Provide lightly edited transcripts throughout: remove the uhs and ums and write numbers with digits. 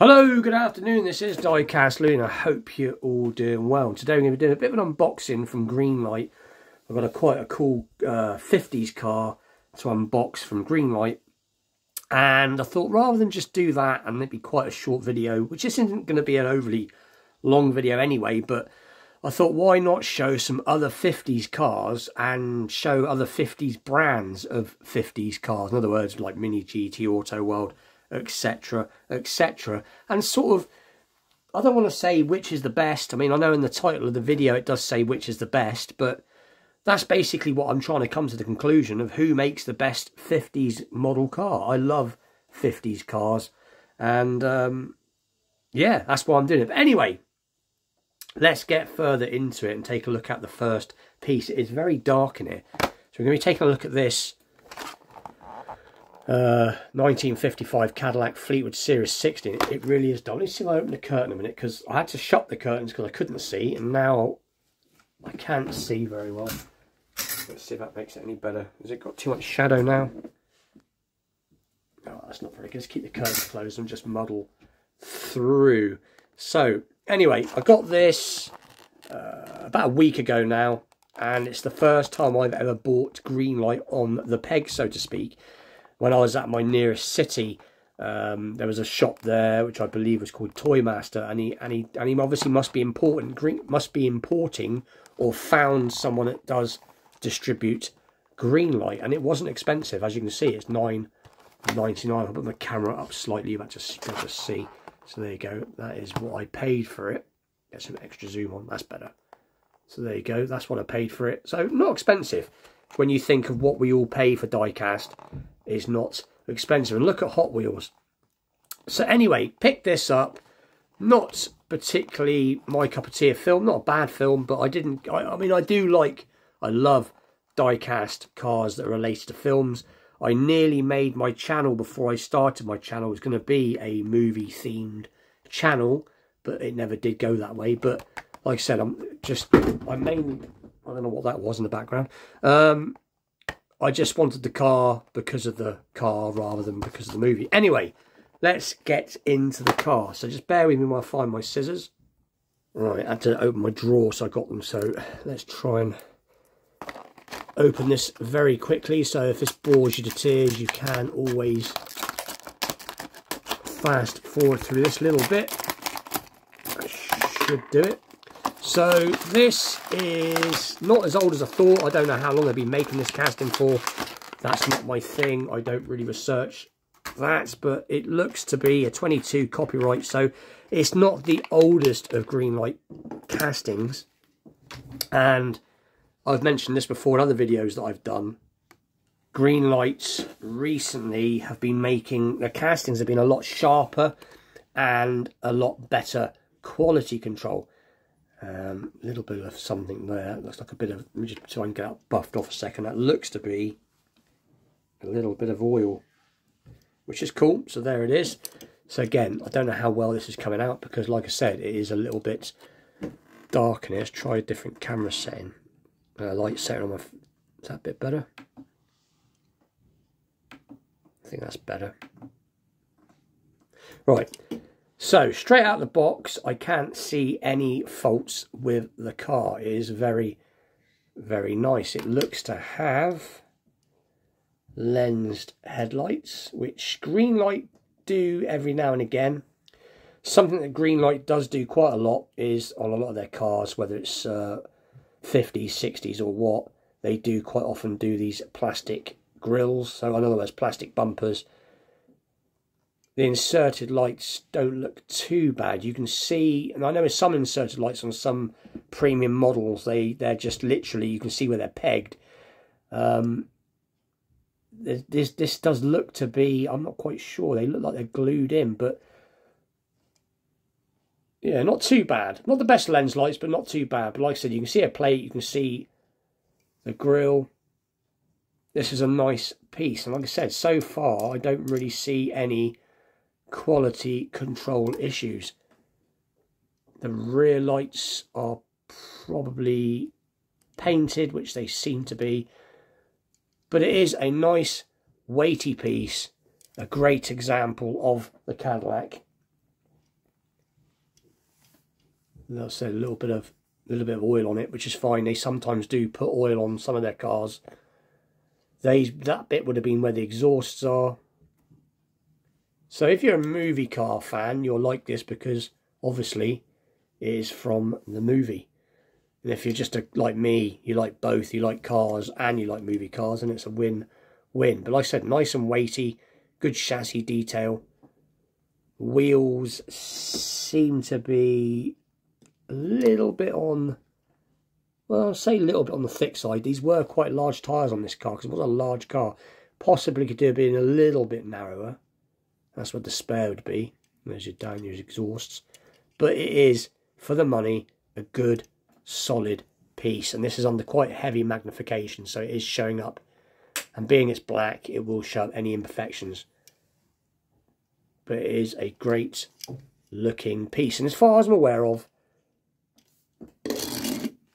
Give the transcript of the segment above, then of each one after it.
Hello, good afternoon, this is Diecast Lou and I hope you're all doing well. Today we're going to be doing a bit of an unboxing from Greenlight. I've got quite a cool 50s car to unbox from Greenlight. And I thought rather than just do that and it'd be quite a short video, which isn't going to be an overly long video anyway, but I thought why not show some other 50s cars and show other 50s brands of 50s cars. In other words, like Mini GT, Auto World, etc, etc, and sort of, I don't want to say which is the best. I mean, I know in the title of the video it does say which is the best, but that's basically what I'm trying to come to the conclusion of who makes the best 50s model car. I love 50s cars, and yeah, that's why I'm doing it. But anyway, let's get further into it and take a look at the first piece. It is very dark in here, so we're going to be taking a look at this 1955 Cadillac Fleetwood Series 60. It really is dark. Let's see if I open the curtain a minute, because I had to shut the curtains because I couldn't see, and now I can't see very well. Let's see if that makes it any better. Has it got too much shadow now? No, that's not very good. Let's keep the curtains closed and just muddle through. So anyway, I got this about a week ago now, and it's the first time I've ever bought Greenlight on the peg, so to speak. When I was at my nearest city, there was a shop there which I believe was called Toy Master, and he obviously must be importing or found someone that does distribute Greenlight, and it wasn't expensive. As you can see, it's $9.99. I'll put my camera up slightly, but just see. So there you go. That is what I paid for it. Get some extra zoom on. That's better. So there you go. That's what I paid for it. So not expensive when you think of what we all pay for diecast. Is not expensive. And look at Hot Wheels. So anyway, picked this up. Not particularly my cup of tea of film. Not a bad film, but I mean, I love diecast cars that are related to films. I nearly made my channel before I started my channel. It was going to be a movie themed channel, but it never did go that way. But like I said, I don't know what that was in the background. I just wanted the car because of the car rather than because of the movie. Anyway, let's get into the car. So just bear with me while I find my scissors. Right, I had to open my drawer, so I got them. So let's try and open this very quickly. So if this bores you to tears, you can always fast forward through this little bit. That should do it. So this is not as old as I thought. I don't know how long they've been making this casting for. That's not my thing. I don't really research that, but it looks to be a 22 copyright, so it's not the oldest of Greenlight castings. And I've mentioned this before in other videos that I've done. Greenlights recently have been making, their castings have been a lot sharper and a lot better quality control. A little bit of something there. Looks like a bit of, let me just try and get that buffed off a second. That looks to be a little bit of oil, which is cool. So there it is. So again, I don't know how well this is coming out, because like I said, it is a little bit dark in here. Let's try a different camera setting. Light setting on my, is that a bit better? I think that's better. Right. So, straight out of the box, I can't see any faults with the car. It is very, very nice. It looks to have lensed headlights, which Greenlight do every now and again. Something that Greenlight does do quite a lot is on a lot of their cars, whether it's 50s, 60s or what, they do quite often do these plastic grills. So, in other words, plastic bumpers. The inserted lights don't look too bad. You can see, and I know with some inserted lights on some premium models, they're just literally, you can see where they're pegged. This does look to be, I'm not quite sure, they look like they're glued in, but yeah, not too bad. Not the best lens lights, but not too bad. But like I said, you can see a plate, you can see the grille. This is a nice piece, and like I said, so far I don't really see any quality control issues. The rear lights are probably painted, which they seem to be, but it is a nice weighty piece, a great example of the Cadillac They'll say a little bit of oil on it, which is fine. They sometimes do put oil on some of their cars. That bit would have been where the exhausts are. So if you're a movie car fan, you'll like this because obviously it is from the movie. And if you're just like me, you like both, you like cars and you like movie cars, and it's a win-win. But like I said, nice and weighty, good chassis detail. Wheels seem to be a little bit on, well, I'll say a little bit on the thick side. These were quite large tyres on this car because it was a large car. Possibly could have been a little bit narrower. That's what the spare would be. There's your down, your exhausts. But it is, for the money, a good, solid piece. And this is under quite heavy magnification, so it is showing up. And being it's black, it will show up any imperfections. But it is a great looking piece. And as far as I'm aware of,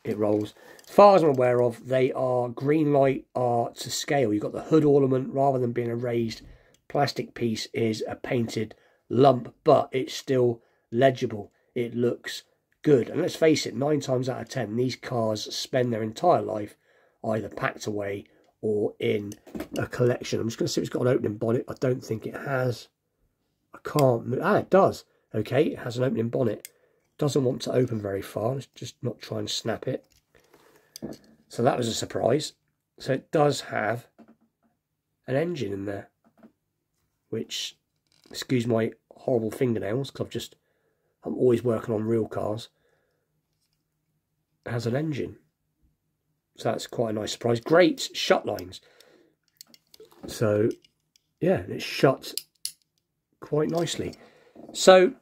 it rolls. As far as I'm aware of, they are Greenlight are to scale. You've got the hood ornament, rather than being a raised plastic piece, is a painted lump, but it's still legible. It looks good. And let's face it, 9 times out of 10, these cars spend their entire life either packed away or in a collection. I'm just going to see if it's got an opening bonnet. I don't think it has. I can't move. Ah, it does. Okay, it has an opening bonnet. Doesn't want to open very far. Let's just not try and snap it. So that was a surprise. So it does have an engine in there, which, excuse my horrible fingernails, because I'm always working on real cars. It has an engine. So that's quite a nice surprise. Great shut lines. So, yeah, it shuts quite nicely. So,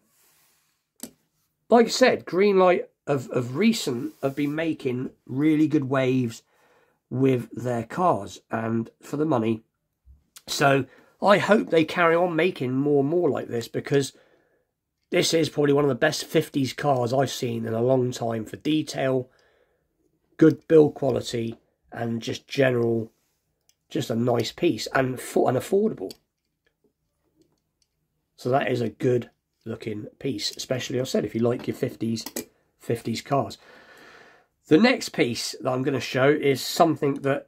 like I said, Greenlight of recent have been making really good waves with their cars and for the money. So I hope they carry on making more and more like this, because this is probably one of the best 50s cars I've seen in a long time for detail, good build quality, and just general, just a nice piece and affordable. So that is a good looking piece, especially, I said, if you like your 50s cars. The next piece that I'm going to show is something that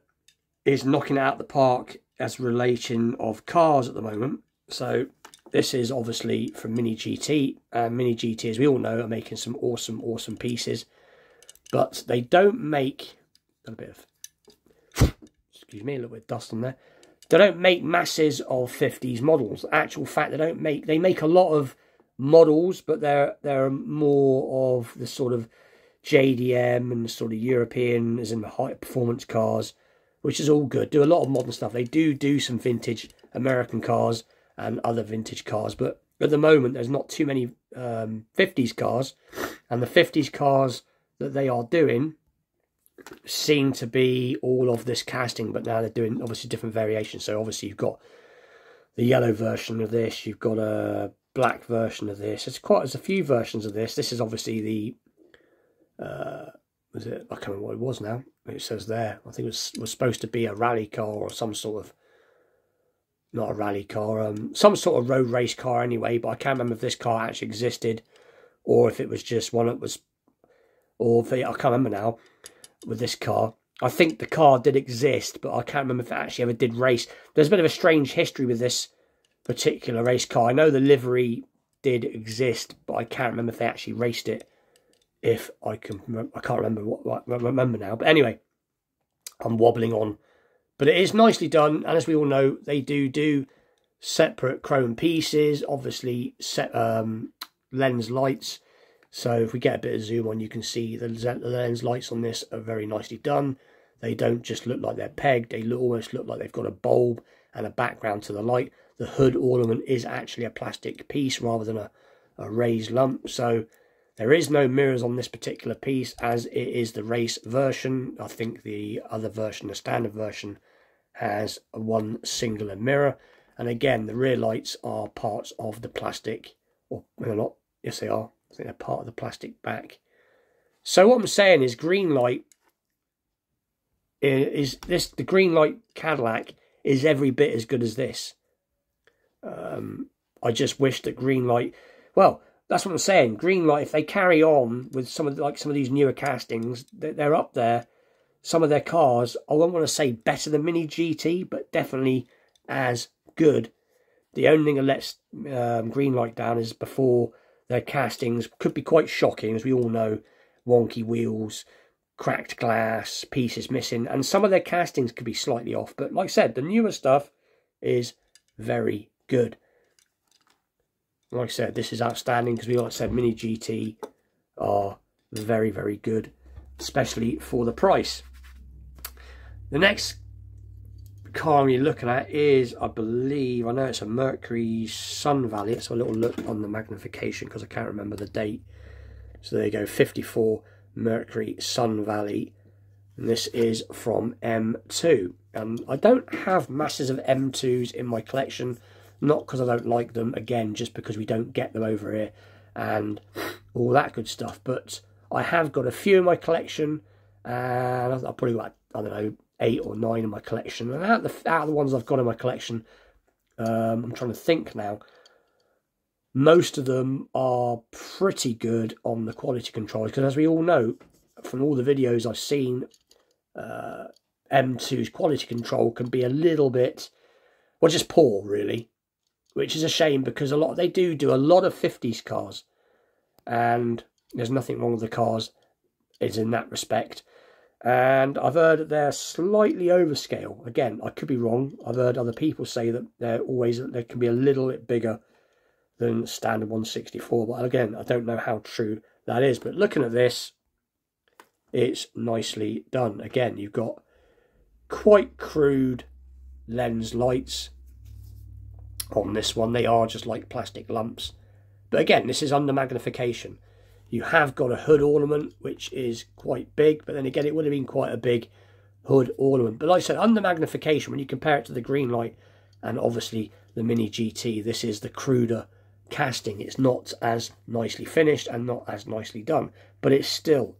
is knocking it out of the park as relation of cars at the moment. So this is obviously from Mini GT, and Mini GT, as we all know, are making some awesome pieces, but they don't make a bit of, excuse me, a little bit of dust on there. They don't make masses of 50s models. Actual fact, they make a lot of models, but they're more of the sort of JDM and the sort of European, as in the high performance cars, which is all good. Do a lot of modern stuff. They do some vintage American cars and other vintage cars, but at the moment there's not too many 50s cars, and the 50s cars that they are doing seem to be all of this casting, but now they're doing obviously different variations. So obviously you've got the yellow version of this, you've got a black version of this. There's a few versions of this. This is obviously the was it? I can't remember what it was now. It says there, I think it was supposed to be a rally car or some sort of, not a rally car, some sort of road race car anyway, but I can't remember if this car actually existed or if it was just one that was, or if I can't remember now with this car. I think the car did exist, but I can't remember if it actually ever did race. There's a bit of a strange history with this particular race car. I know the livery did exist, but I can't remember if they actually raced it. If I can't remember what remember now. But anyway, I'm wobbling on. But it is nicely done, and as we all know, they do separate chrome pieces, obviously set lens lights. So if we get a bit of zoom on, you can see the lens lights on this are very nicely done. They don't just look like they're pegged, they almost look like they've got a bulb and a background to the light. The hood ornament is actually a plastic piece rather than a raised lump. So there is no mirrors on this particular piece, as it is the race version. I think the other version, the standard version, has one singular mirror. And again, the rear lights are parts of the plastic, or they're not. Yes, they are. I think they're part of the plastic back. So what I'm saying is, Greenlight is this. The Greenlight Cadillac is every bit as good as this. I just wish that Greenlight, well, that's what I'm saying. Greenlight, if they carry on with some of these newer castings, they're up there. Some of their cars, I won't want to say better than Mini GT, but definitely as good. The only thing that lets Greenlight down is before their castings could be quite shocking, as we all know. Wonky wheels, cracked glass, pieces missing, and some of their castings could be slightly off. But like I said, the newer stuff is very good. Like I said, this is outstanding because like I said, Mini GT are very, very good, especially for the price. The next car we're looking at is, I believe, I know it's a Mercury Sun Valley. Let's have a little look on the magnification because I can't remember the date. So there you go, 54 Mercury Sun Valley. And this is from M2. And I don't have masses of M2s in my collection. Not because I don't like them, again, just because we don't get them over here and all that good stuff. But I have got a few in my collection, and I've probably got, I don't know, 8 or 9 in my collection. And out of the ones I've got in my collection, I'm trying to think now, most of them are pretty good on the quality control. Because as we all know, from all the videos I've seen, M2's quality control can be a little bit, well, just poor, really. Which is a shame because they do a lot of 50s cars, and there's nothing wrong with the cars is in that respect. And I've heard that they're slightly overscale. Again, I could be wrong. I've heard other people say that they can be a little bit bigger than standard 164. But again, I don't know how true that is. But looking at this, it's nicely done. Again, you've got quite crude lens lights on this one. They are just like plastic lumps, but again, this is under magnification. You have got a hood ornament which is quite big, but then again, it would have been quite a big hood ornament. But like I said, under magnification, when you compare it to the Greenlight and obviously the Mini GT, this is the cruder casting. It's not as nicely finished and not as nicely done, but it's still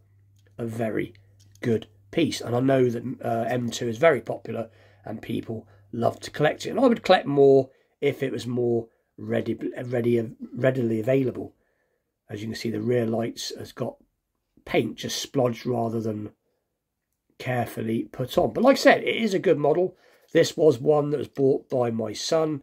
a very good piece. And I know that M2 is very popular and people love to collect it, and I would collect more if it was more readily available. As you can see, the rear lights has got paint just splodged rather than carefully put on. But like I said, it is a good model. This was one that was bought by my son.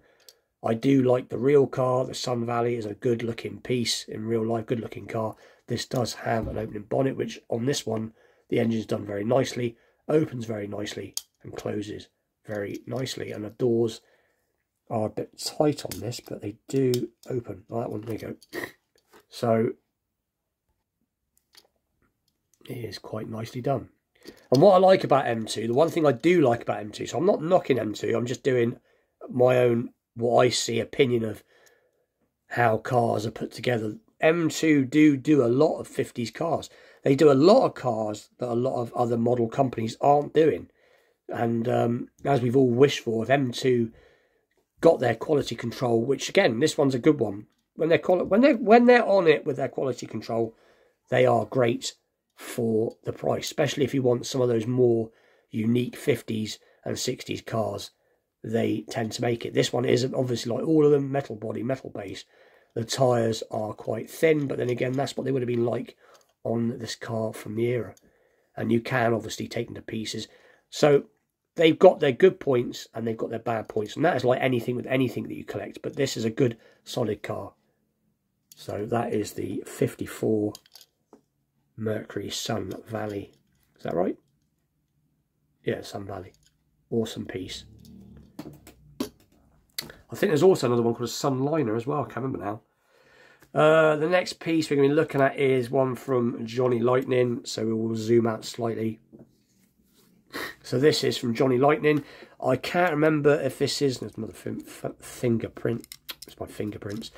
I do like the real car. The Sun Valley is a good looking piece in real life, good looking car. This does have an opening bonnet, which on this one, the engine's done very nicely, opens very nicely and closes very nicely. And the doors are a bit tight on this, but they do open. Oh, that one, there you go. So it is quite nicely done. And what I like about M2, the one thing I do like about M2, so I'm not knocking M2, I'm just doing my own, what I see, opinion of how cars are put together. M2 do a lot of 50s cars. They do a lot of cars that a lot of other model companies aren't doing. And as we've all wished for, if M2 got their quality control, which again, this one's a good one. When they're on it with their quality control, they are great for the price, especially if you want some of those more unique 50s and 60s cars. They tend to make it. This one is obviously, like all of them, metal body, metal base. The tyres are quite thin, but then again, that's what they would have been like on this car from the era. And you can obviously take them to pieces. So they've got their good points and they've got their bad points. And that is like anything with anything that you collect. But this is a good, solid car. So that is the 54 Mercury Sun Valley. Is that right? Yeah, Sun Valley. Awesome piece. I think there's also another one called a Sunliner as well. I can't remember now. The next piece we're going to be looking at is one from Johnny Lightning. So we will zoom out slightly. So this is from Johnny Lightning. I can't remember if this is... There's another fingerprint. It's my fingerprints.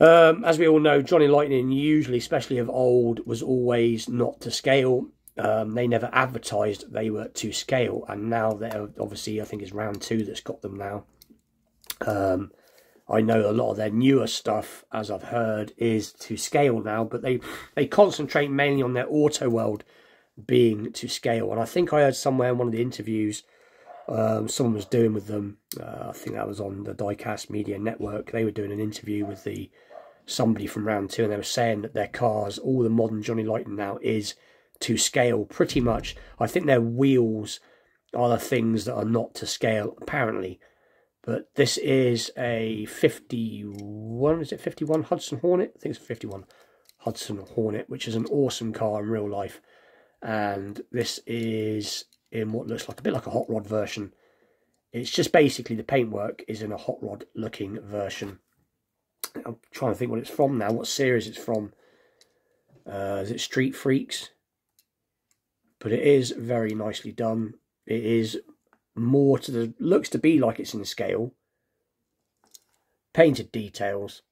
As we all know, Johnny Lightning usually, especially of old, was always not to scale. They never advertised they were to scale. And now they're obviously, I think it's round 2 that's got them now. I know a lot of their newer stuff, as I've heard, is to scale now, but they concentrate mainly on their auto world being to scale. And I think I heard somewhere in one of the interviews someone was doing with them, I think that was on the Diecast Media Network, they were doing an interview with the somebody from round two, and they were saying that their cars, all the modern Johnny Lightning now, is to scale pretty much. I think their wheels are the things that are not to scale, apparently. But this is a 51, is it 51 Hudson Hornet? I think it's 51 Hudson Hornet, which is an awesome car in real life. And this is in what looks like a bit like a hot rod version. It's just basically the paintwork is in a hot rod looking version. I'm trying to think what it's from now, what series it's from. Is it Street Freaks? But it is very nicely done. It is more to the, looks to be like it's in scale. Painted details.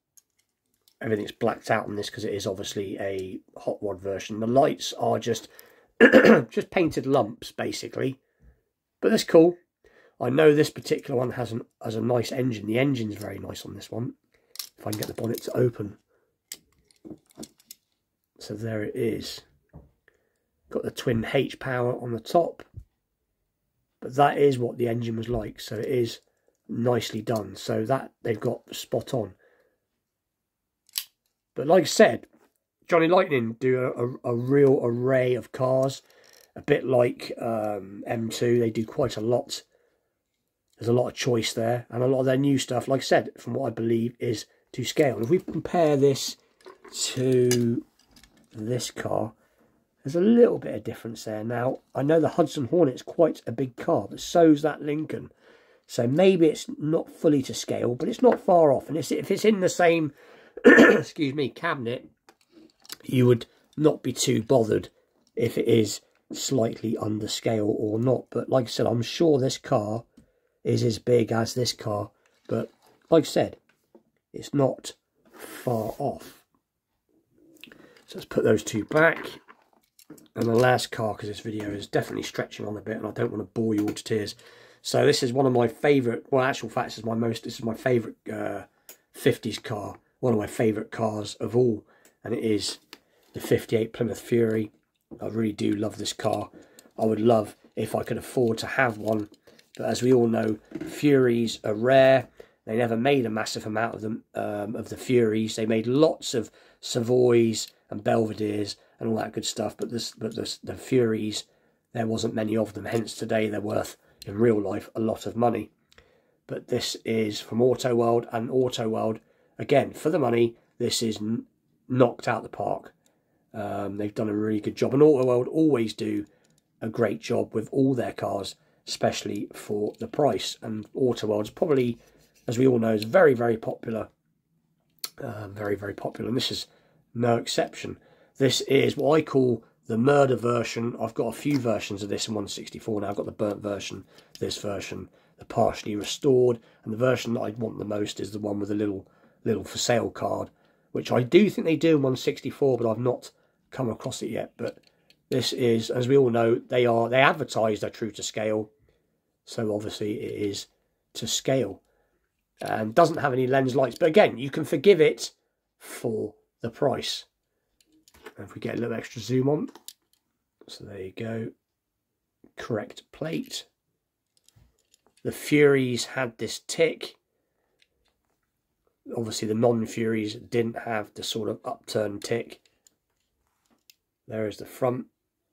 Everything's blacked out on this because it is obviously a hot rod version. The lights are just just painted lumps basically, but that's cool. I know this particular one has a nice engine. The engine's very nice on this one. If I can get the bonnet to open. So there it is. Got the twin H power on the top. But that is what the engine was like. So it is nicely done. So that they've got spot on. But like I said, Johnny Lightning do a real array of cars. A bit like M2. They do quite a lot. There's a lot of choice there. And a lot of their new stuff, like I said, from what I believe, is to scale. And if we compare this to this car, there's a little bit of difference there. Now, I know the Hudson Hornet's quite a big car, but so's that Lincoln. So maybe it's not fully to scale, but it's not far off. And if it's in the same, excuse me, cabinet, you would not be too bothered if it is slightly under scale or not. But like I said, I'm sure this car is as big as this car. But like I said, it's not far off. So let's put those two back. And the last car, because this video is definitely stretching on a bit and I don't want to bore you all to tears. So this is one of my favourite, well, actual fact, this is my favourite 50s car. One of my favourite cars of all. And it is the 58 Plymouth Fury. I really do love this car. I would love if I could afford to have one. But as we all know, Furies are rare. They never made a massive amount of them, of the Furies. They made lots of Savoys and Belvederes and all that good stuff. But the Furies, there wasn't many of them. Hence today they're worth, in real life, a lot of money. But this is from Auto World. And Auto World, again, for the money, this is knocked out the park. They've done a really good job. And Auto World always do a great job with all their cars, especially for the price. And Auto World's probably, as we all know, is very, very popular. Very, very popular. And this is no exception. This is what I call the murder version. I've got a few versions of this in 164 now. I've got the burnt version, this version, the partially restored. And the version that I want the most is the one with a little for sale card, which I do think they do in 164, but I've not come across it yet. But this is, as we all know, they advertise they're true to scale. So obviously it is to scale. And doesn't have any lens lights. But again, you can forgive it for the price. And if we get a little extra zoom on. So there you go. Correct plate. The Furies had this tick. Obviously the non-Furies didn't have the sort of upturned tick. There is the front.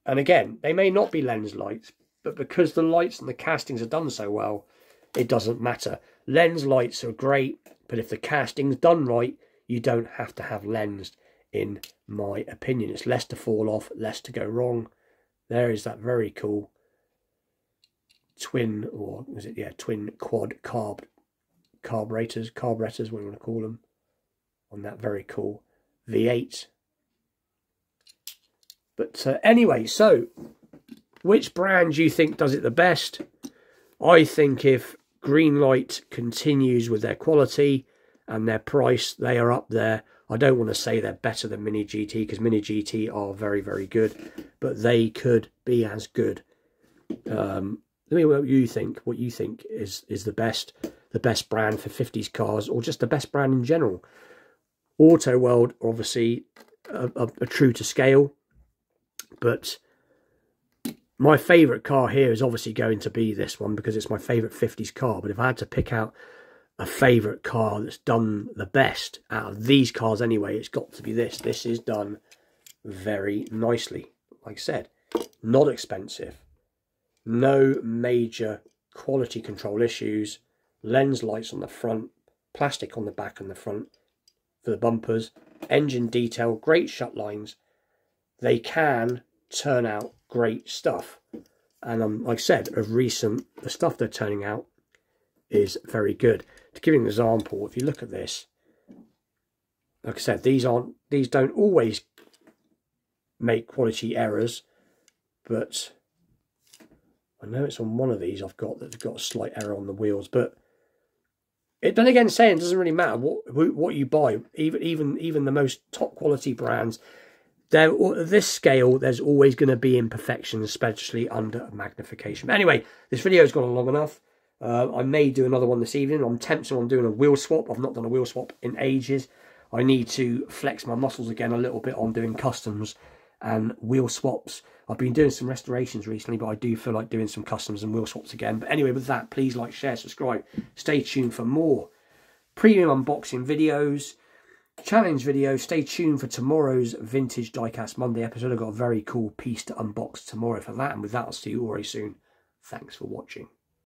And again, they may not be lens lights, but because the lights and the castings are done so well, it doesn't matter. Lens lights are great, but if the casting's done right, you don't have to have lensed, in my opinion. It's less to fall off, less to go wrong. There is that very cool twin, or was it, yeah, twin quad carburetors, what do you want to call them, on that very cool V8. But anyway, so which brand do you think does it the best? I think if Greenlight continues with their quality and their price, they are up there. I don't want to say they're better than Mini GT, because Mini GT are very, very good, but they could be as good. Let me know what you think. What you think is the best brand for 50s cars, or just the best brand in general. Auto World, obviously, are true to scale, but my favourite car here is obviously going to be this one, because it's my favourite 50s car. But if I had to pick out a favourite car that's done the best out of these cars anyway, it's got to be this. This is done very nicely. Like I said, not expensive, no major quality control issues, lens lights on the front, plastic on the back and the front for the bumpers, engine detail, great shut lines. They can turn out great stuff. And like I said, of recent, the stuff they're turning out is very good. To give you an example, if you look at this, like I said, these don't always make quality errors, but I know it's on one of these I've got that's got a slight error on the wheels. But then again, saying it doesn't really matter what you buy. Even the most top quality brands, at this scale, there's always going to be imperfections, especially under magnification. But anyway, this video's gone on long enough. I may do another one this evening. I'm tempted on doing a wheel swap. I've not done a wheel swap in ages. I need to flex my muscles again a little bit on doing customs and wheel swaps. I've been doing some restorations recently, but I do feel like doing some customs and wheel swaps again. But anyway, with that, please like, share, subscribe. Stay tuned for more premium unboxing videos, challenge videos. Stay tuned for tomorrow's Vintage Diecast Monday episode. I've got a very cool piece to unbox tomorrow for that. And with that, I'll see you all very soon. Thanks for watching.